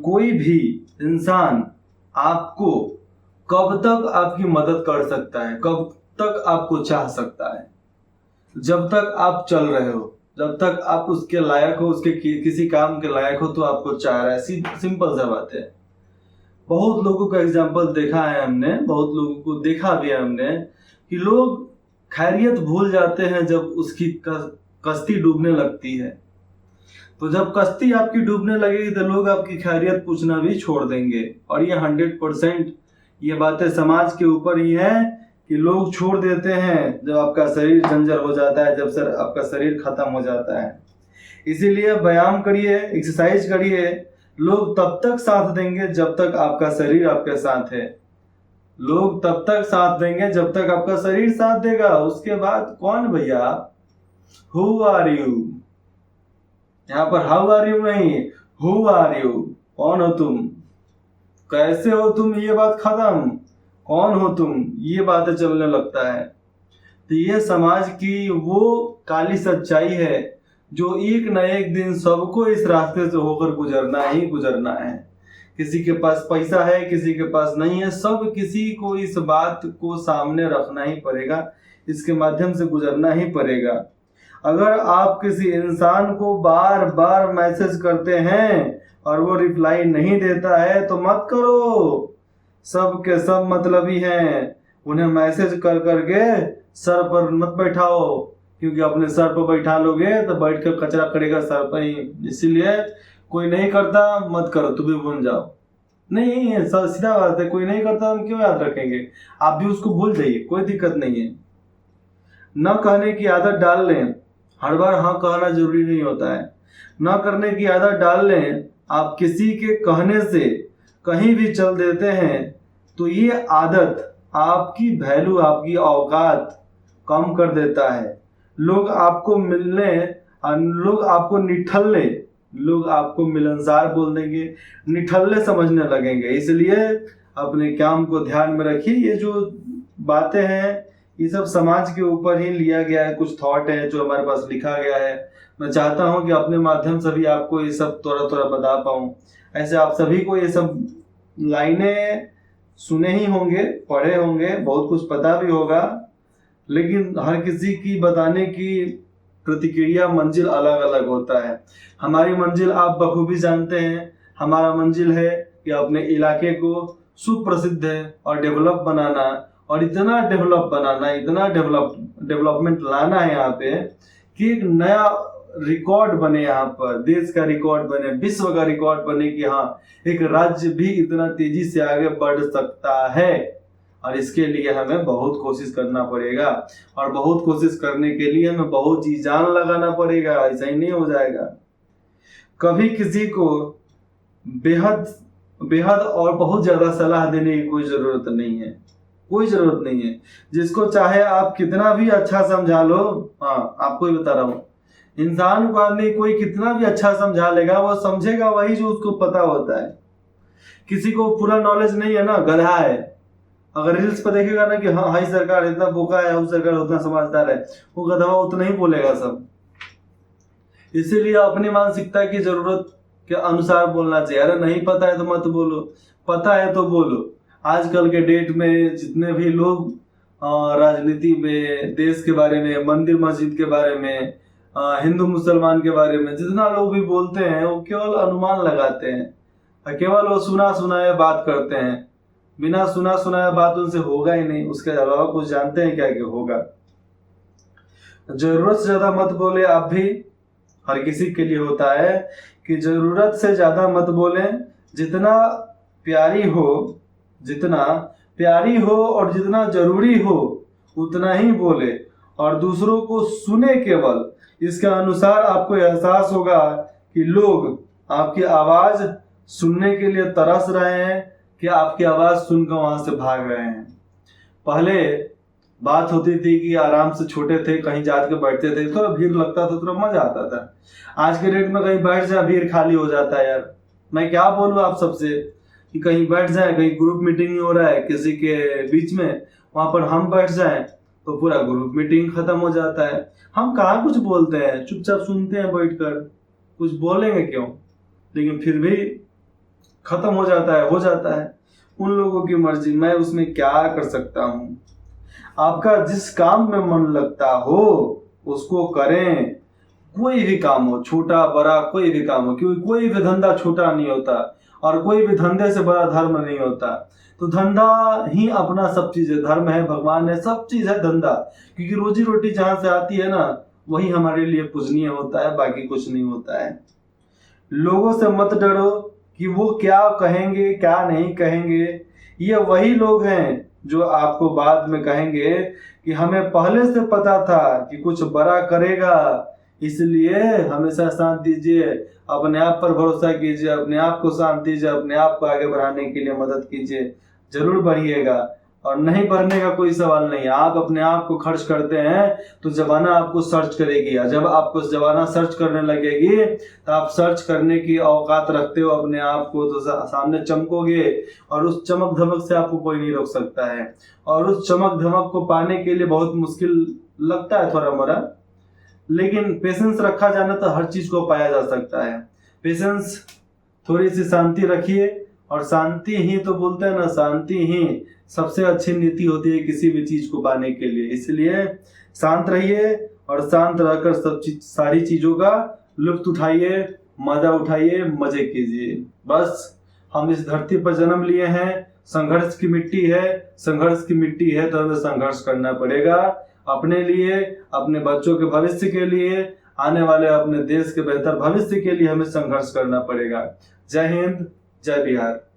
कोई भी इंसान आपको कब तक आपकी मदद कर सकता है, कब तक आपको चाह सकता है? जब तक आप चल रहे हो, जब तक आप उसके लायक हो, उसके किसी काम के लायक हो तो आपको चाह रहा है। सिंपल सा बात है। बहुत लोगों का एग्जाम्पल देखा है हमने, बहुत लोगों को देखा भी है हमने कि लोग खैरियत भूल जाते हैं जब उसकी कश्ती डूबने लगती है। तो जब कश्ती आपकी डूबने लगेगी तो लोग आपकी खैरियत पूछना भी छोड़ देंगे। और ये 100% ये बातें समाज के ऊपर ही है कि लोग छोड़ देते हैं जब आपका शरीर जंजर हो जाता है, जब आपका शरीर खत्म हो जाता है। इसीलिए व्यायाम करिए, एक्सरसाइज करिए। लोग तब तक साथ देंगे जब तक आपका शरीर आपके साथ है। लोग तब तक साथ देंगे जब तक आपका शरीर साथ देगा। उसके बाद कौन भैया? Who are you? यहाँ पर हाउ आर यू नहीं, हु आर यू? कौन हो तुम, कैसे हो तुम, ये बात खत्म। कौन हो तुम, ये बातें चलने लगता है। तो ये समाज की वो काली सच्चाई है जो एक न एक दिन सबको इस रास्ते से होकर गुजरना ही गुजरना है। किसी के पास पैसा है, किसी के पास नहीं है, सब किसी को इस बात को सामने रखना ही पड़ेगा, इसके माध्यम से गुजरना ही पड़ेगा। अगर आप किसी इंसान को बार बार मैसेज करते हैं और वो रिप्लाई नहीं देता है तो मत करो। सब के सब मतलबी हैं, उन्हें मैसेज कर करके सर पर मत बैठाओ, क्योंकि अपने सर पर बैठा लोगे तो बैठ कर कचरा करेगा सर पर ही। इसीलिए कोई नहीं करता मत करो, तुम भी भूल जाओ। नहीं, सीधा बात है, कोई नहीं करता हम क्यों याद रखेंगे? आप भी उसको भूल जाइए, कोई दिक्कत नहीं है। न कहने की आदत डाल लें, हर बार हाँ कहना जरूरी नहीं होता है। न करने की आदत डाल लें। आप किसी के कहने से कहीं भी चल देते हैं तो ये आदत आपकी वैल्यू, आपकी औकात कम कर देता है। लोग आपको मिलने, लोग आपको निठल्ले, लोग आपको मिलनसार बोल देंगे, निठल्ले समझने लगेंगे। इसलिए अपने काम को ध्यान में रखिए। ये जो बातें हैं ये सब समाज के ऊपर ही लिया गया है, कुछ थॉट है जो हमारे पास लिखा गया है। मैं चाहता हूं कि अपने माध्यम से भी आपको ये सब थोड़ा थोड़ा बता पाऊं। ऐसे आप सभी को ये सब लाइनें सुने ही होंगे, पढ़े होंगे, बहुत कुछ पता भी होगा, लेकिन हर किसी की बताने की प्रतिक्रिया, मंजिल अलग अलग होता है। हमारी मंजिल आप बखूबी जानते हैं। हमारा मंजिल है कि अपने इलाके को सुप्रसिद्ध है और डेवलप बनाना, और इतना डेवलप बनाना, इतना डेवलपमेंट लाना है यहाँ पे कि एक नया रिकॉर्ड बने, यहाँ पर देश का रिकॉर्ड बने, विश्व का रिकॉर्ड बने कि हाँ एक राज्य भी इतना तेजी से आगे बढ़ सकता है। और इसके लिए हमें बहुत कोशिश करना पड़ेगा, और बहुत कोशिश करने के लिए हमें बहुत जी जान लगाना पड़ेगा। ऐसा ही नहीं हो जाएगा। कभी किसी को बेहद बेहद और बहुत ज्यादा सलाह देने की कोई जरूरत नहीं है, कोई जरूरत नहीं है। जिसको चाहे आप कितना भी अच्छा समझा लो, हाँ आपको ही बता रहा हूँ, इंसान को आदमी कोई कितना भी अच्छा समझा लेगा, वो समझेगा वही जो उसको पता होता है। किसी को पूरा नॉलेज नहीं है ना, गधा है। अगर रील्स पर देखेगा ना कि हाँ हाई सरकार इतना बोका है, हम सरकार उतना समझदार है, वो गधा उतना ही बोलेगा सब। इसीलिए अपनी मानसिकता की जरूरत के अनुसार बोलना चाहिए। अरे नहीं पता है तो मत बोलो, पता है तो बोलो। आजकल के डेट में जितने भी लोग राजनीति में, देश के बारे में, मंदिर मस्जिद के बारे में, हिंदू मुसलमान के बारे में जितना लोग भी बोलते हैं, वो केवल अनुमान लगाते हैं, केवल वो सुना सुनाया बात करते हैं। बिना सुना सुनाया बात उनसे होगा ही नहीं, उसके अलावा कुछ जानते हैं क्या कि होगा। जरूरत से ज्यादा मत बोले। आप भी, हर किसी के लिए होता है कि जरूरत से ज्यादा मत बोले। जितना प्यारी हो, जितना प्यारी हो और जितना जरूरी हो उतना ही बोले, और दूसरों को सुने केवल। इसके अनुसार आपको एहसास होगा कि लोग आपकी आवाज सुनने के लिए तरस रहे हैं कि आपकी आवाज सुनकर वहां से भाग रहे हैं। पहले बात होती थी कि आराम से छोटे थे, कहीं जाके बैठते थे, थोड़ा भीड़ लगता था, थोड़ा मजा आता था। आज के डेट में कहीं बैठ जाए भीड़ खाली हो जाता है यार। मैं क्या बोलूं आप सबसे कि कहीं बैठ जाए, कहीं ग्रुप मीटिंग हो रहा है किसी के बीच में, वहां पर हम बैठ जाएं तो पूरा ग्रुप मीटिंग खत्म हो जाता है। हम कहाँ कुछ बोलते हैं, चुपचाप सुनते हैं बैठकर, कुछ बोलेंगे क्यों? लेकिन फिर भी खत्म हो जाता है, उन लोगों की मर्जी, मैं उसमें क्या कर सकता हूँ। आपका जिस काम में मन लगता हो उसको करें, कोई भी काम हो, छोटा बड़ा कोई भी काम हो, क्योंकि कोई भी धंधा छोटा नहीं होता और कोई भी धंधे से बड़ा धर्म नहीं होता। तो धंधा ही अपना सब चीज है, धर्म है, भगवान है, सब चीज है धंधा, क्योंकि रोजी रोटी जहां से आती है ना वही हमारे लिए पूजनीय होता है, बाकी कुछ नहीं होता है। लोगों से मत डरो कि वो क्या कहेंगे क्या नहीं कहेंगे, ये वही लोग हैं जो आपको बाद में कहेंगे कि हमें पहले से पता था कि कुछ बड़ा करेगा, इसलिए हमेशा शांत दीजिए, अपने आप पर भरोसा कीजिए, अपने आप को शांत दीजिए, अपने आप को आगे बढ़ाने के लिए मदद कीजिए, जरूर बढ़िएगा। और नहीं बढ़ने का कोई सवाल नहीं है, आप अपने आप को खर्च करते हैं तो जमाना आपको सर्च करेगी, और जब आपको जमाना सर्च करने लगेगी तो आप सर्च करने की औकात रखते हो अपने आप को, तो सामने चमकोगे और उस चमक धमक से आपको कोई नहीं रोक सकता है। और उस चमक धमक को पाने के लिए बहुत मुश्किल लगता है थोड़ा मोड़ा, लेकिन पेशेंस रखा जाना तो हर चीज को पाया जा सकता है। पेशेंस, थोड़ी सी शांति रखिए, और शांति ही तो बोलते हैं ना, शांति ही सबसे अच्छी नीति होती है किसी भी चीज को पाने के लिए। इसलिए शांत रहिए और शांत रहकर सारी चीजों का लुत्फ उठाइए, मजा उठाइए, मजे कीजिए। बस हम इस धरती पर जन्म लिए हैं, संघर्ष की मिट्टी है, संघर्ष की मिट्टी है तो हमें संघर्ष करना पड़ेगा अपने लिए, अपने बच्चों के भविष्य के लिए, आने वाले अपने देश के बेहतर भविष्य के लिए हमें संघर्ष करना पड़ेगा। जय हिंद, जय बिहार।